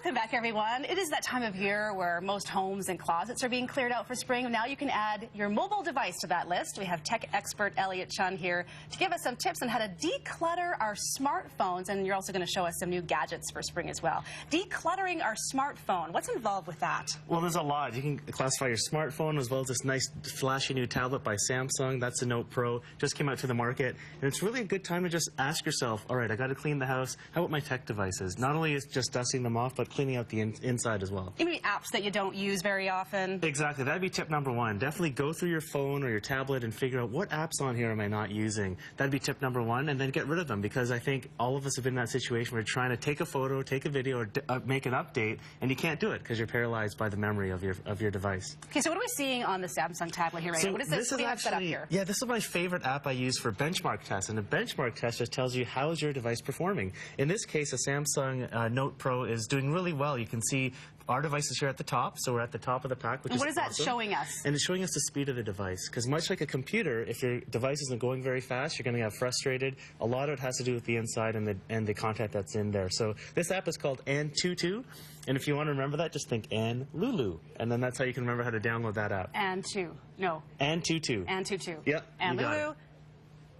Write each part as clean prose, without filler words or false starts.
Welcome back, everyone. It is that time of year where most homes and closets are being cleared out for spring. Now you can add your mobile device to that list. We have tech expert Elliott Chun here to give us some tips on how to declutter our smartphones, and you're also going to show us some new gadgets for spring as well. Decluttering our smartphone, what's involved with that? Well, there's a lot. You can classify your smartphone as well as this nice flashy new tablet by Samsung. That's the Note Pro. Just came out to the market, and it's really a good time to just ask yourself, all right, I got to clean the house. How about my tech devices? Not only is just dusting them off, but cleaning out the inside as well. Maybe apps that you don't use very often. Exactly. That'd be tip number one. Definitely go through your phone or your tablet and figure out what apps on here am I not using. That'd be tip number one, and then get rid of them, because I think all of us have been in that situation where you're trying to take a photo, take a video, or make an update, and you can't do it because you're paralyzed by the memory of your device. Okay, so what are we seeing on the Samsung tablet here right now? What is this? What do you have set up here? Yeah, this is my favorite app I use for benchmark tests, and a benchmark test just tells you how is your device performing. In this case, a Samsung Note Pro is doing really well. You can see our device is here at the top, so we're at the top of the pack, which is awesome. What is that showing us? And it's showing us the speed of the device, because much like a computer, if your device isn't going very fast, you're going to get frustrated. A lot of it has to do with the inside and the content that's in there. So this app is called Antutu, and if you want to remember that, just think Ann Lulu, and then that's how you can remember how to download that app. Antutu. Yep. Ann Lulu.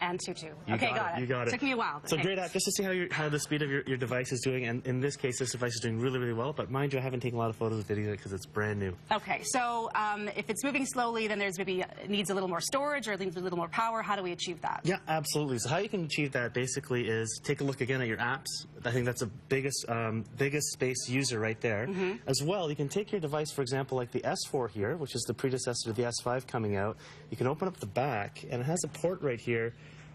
And Tutu. Okay, got it. You got it. Took me a while. So great app, just to see how the speed of your device is doing. And in this case, this device is doing really, really well. But mind you, I haven't taken a lot of photos with it because it's brand new. Okay, so if it's moving slowly, then there's maybe needs a little more storage or needs a little more power. How do we achieve that? Yeah, absolutely. So how you can achieve that basically is take a look again at your apps. I think that's the biggest space user right there. As well, you can take your device, for example, like the S4 here, which is the predecessor to the S5 coming out. You can open up the back, and it has a port right here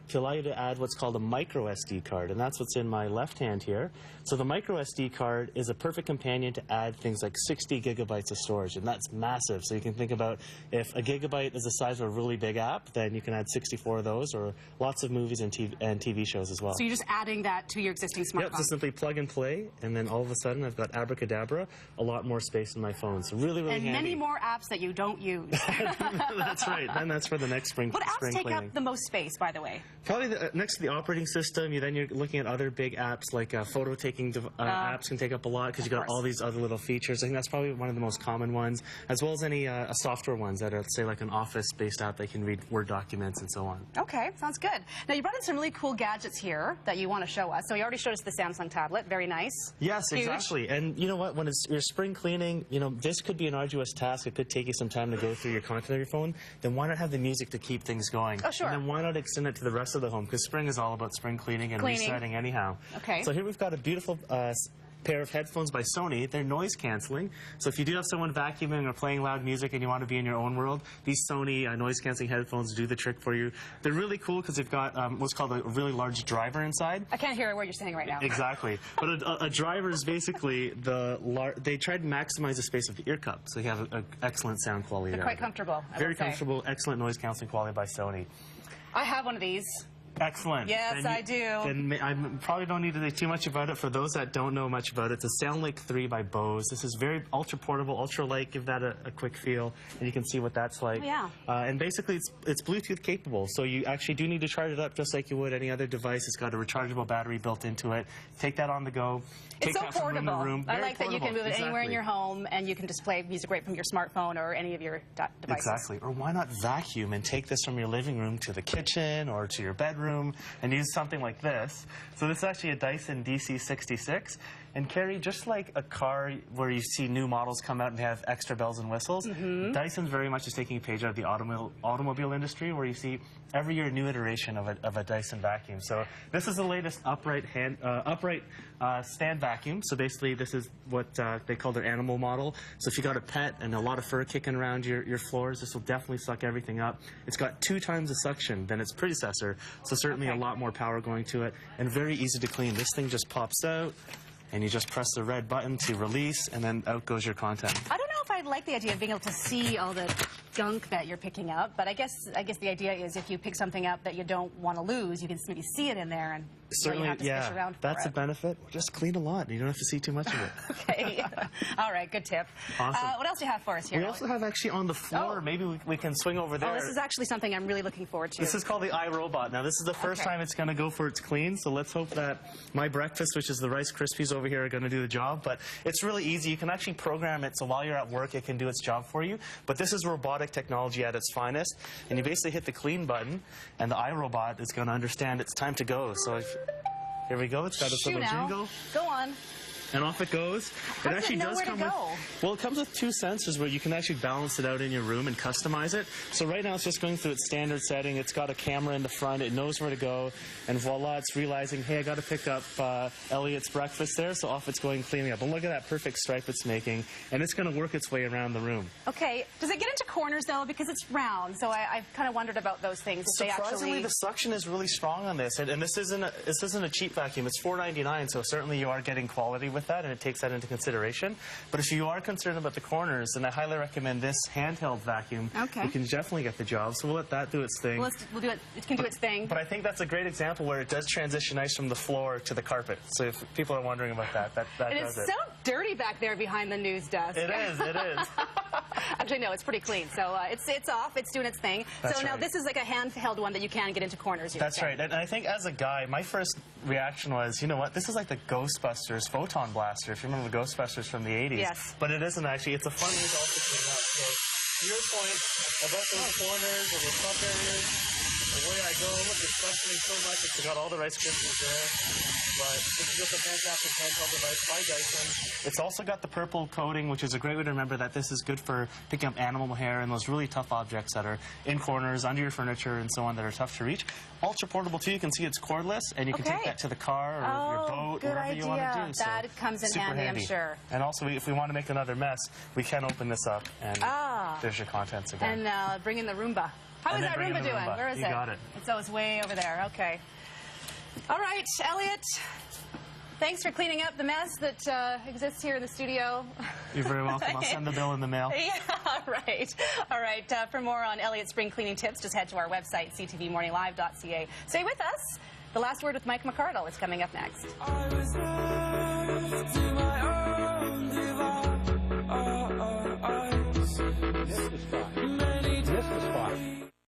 to allow you to add what's called a micro SD card, and that's what's in my left hand here. So the micro SD card is a perfect companion to add things like 60 gigabytes of storage, and that's massive. So you can think about if a gigabyte is the size of a really big app, then you can add 64 of those, or lots of movies and TV shows as well. So you're just adding that to your existing smartphone? Yep, so simply plug and play, and then all of a sudden I've got abracadabra, a lot more space in my phone. So really, really handy. And many more apps that you don't use. That's right. Then that's for the next spring cleaning. What apps take up the most space, by the way? Probably next to the operating system, you're looking at other big apps like photo taking apps can take up a lot because you got all these other little features. I think that's probably one of the most common ones, as well as any software ones that are, say, like an Office-based app that can read Word documents and so on. Okay, sounds good. Now you brought in some really cool gadgets here that you want to show us. So you already showed us the Samsung tablet, very nice. Yes, huge. Exactly. And you know what? When you're spring cleaning, this could be an arduous task. It could take you some time to go through your content of your phone. Then why not have the music to keep things going? Oh, sure. And then why not extend it to the rest of the home? Because spring is all about spring cleaning and resetting anyhow. Okay. So here we've got a beautiful pair of headphones by Sony. They're noise canceling. So if you do have someone vacuuming or playing loud music and you want to be in your own world, these Sony noise canceling headphones do the trick for you. They're really cool because they've got what's called a really large driver inside. I can't hear what you're saying right now. Exactly. But a driver is basically they try to maximize the space of the ear cup, so you have an excellent sound quality there. They're quite comfortable. Very comfortable, excellent noise canceling quality by Sony. I have one of these. Excellent. Yes, I do. And I probably don't need to say too much about it. For those that don't know much about it, it's a Soundlink 3 by Bose. This is very ultra portable, ultra light. Give that a quick feel, and you can see what that's like. Oh, yeah. And basically, it's Bluetooth capable, so you actually do need to charge it up just like you would any other device. It's got a rechargeable battery built into it. Take that on the go. It's so portable. I like that you can move it anywhere in your home, and you can display music right from your smartphone or any of your devices. Exactly. Or why not vacuum and take this from your living room to the kitchen or to your bedroom and use something like this. So this is actually a Dyson DC66. And Carrie, just like a car where you see new models come out and they have extra bells and whistles, Dyson's very much just taking a page out of the automobile industry, where you see every year a new iteration of a Dyson vacuum. So this is the latest upright stand vacuum. So basically this is what they call their animal model. So if you got a pet and a lot of fur kicking around your floors, this will definitely suck everything up. It's got 2 times the suction than its predecessor, so certainly a lot more power going to it, and very easy to clean. This thing just pops out, and you just press the red button to release, and then out goes your content. I don't know if I like the idea of being able to see all the gunk that you're picking up, but I guess the idea is if you pick something up that you don't want to lose, you can maybe see it in there and Certainly, you have to yeah. fish around for That's a it. benefit. Just clean a lot. You don't have to see too much of it. Okay. All right, good tip. Awesome. What else do you have for us here? We also have actually on the floor, maybe we can swing over there. Oh, this is actually something I'm really looking forward to. This is called the iRobot. Now, this is the first time it's going to go for its clean, so let's hope that my breakfast, which is the Rice Krispies over here, are going to do the job. But it's really easy. You can actually program it, so while you're at work, it can do its job for you. But this is robotic technology at its finest, and you basically hit the clean button, and the iRobot is going to understand it's time to go. So here we go. It's got its little jingle. Go on. And off it goes. How does it know where to go? Well, it comes with 2 sensors where you can actually balance it out in your room and customize it. So right now it's just going through its standard setting. It's got a camera in the front. It knows where to go. And voila, it's realizing, hey, I got to pick up Elliott's breakfast there. So off it's going cleaning up. And look at that perfect stripe it's making. And it's going to work its way around the room. Okay. Does it get into corners, though? Because it's round. So I've kind of wondered about those things. Surprisingly, the suction is really strong on this. And this isn't a cheap vacuum. It's $4.99. So certainly you are getting quality with that, and it takes that into consideration. But if you are concerned about the corners, then I highly recommend this handheld vacuum. Okay. You can definitely get the job. So we'll let that do its thing. We'll do it. It can do its thing. But I think that's a great example where it does transition nice from the floor to the carpet. So if people are wondering about that does it. It's so dirty back there behind the news desk. It is. It is. Actually, no, it's pretty clean. So it's off. It's doing its thing. That's so now right. this is like a handheld one that you can get into corners. That's right. And I think as a guy, my first reaction was, you know what? This is like the Ghostbusters photon blaster. If you remember the Ghostbusters from the 80s. Yes. But it isn't actually. It's a fun way to also clean up. So to your point about those corners or the top areas, the way I go, look, it's functioning so much. It's got all the Rice Krispies there. But this is just a fantastic handheld device by Dyson. It's also got the purple coating, which is a great way to remember that this is good for picking up animal hair and those really tough objects that are in corners, under your furniture, and so on that are tough to reach. Ultra portable, too. You can see it's cordless, and you can take that to the car or your boat, wherever you want to do. That comes in handy, I'm sure. And also, if we want to make another mess, we can open this up, and there's your contents again. And bring in the Roomba. How is that Roomba doing? Where is it? You got it. So it's way over there. Okay. All right, Elliott. Thanks for cleaning up the mess that exists here in the studio. You're very welcome. I'll send the bill in the mail. Yeah, right. All right. For more on Elliott spring cleaning tips, just head to our website, ctvmorninglive.ca. Stay with us. The Last Word with Mike McCardle is coming up next.